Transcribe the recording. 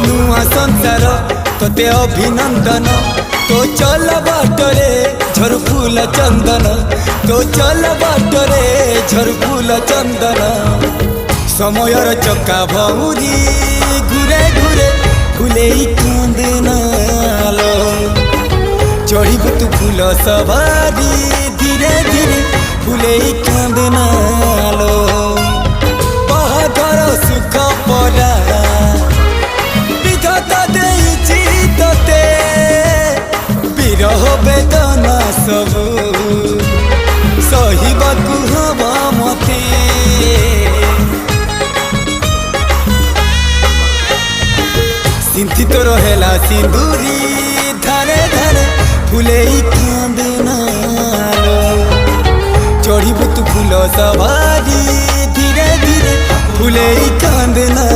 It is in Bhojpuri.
नुआ संसार तोते अभिनंदन तो चल बाटरे झरफुल चंदन तो चल बाटरे झरफुल चंदन समयर चक्का भौरी घुरे घुरे फुले कांदनालो चढ़ब तू फूल सवारी धीरे धीरे फुले कांदनालो बाहागर सुख परा विधाता देइछि तोते विरह वेदना सबु सहिबाकु हवा मते सिंथी तो रहेला सिंदूरी धारे धारे फुले कांदनालो चढ़ब तू फूल सवारी धीरे धीरे फुले कांदना।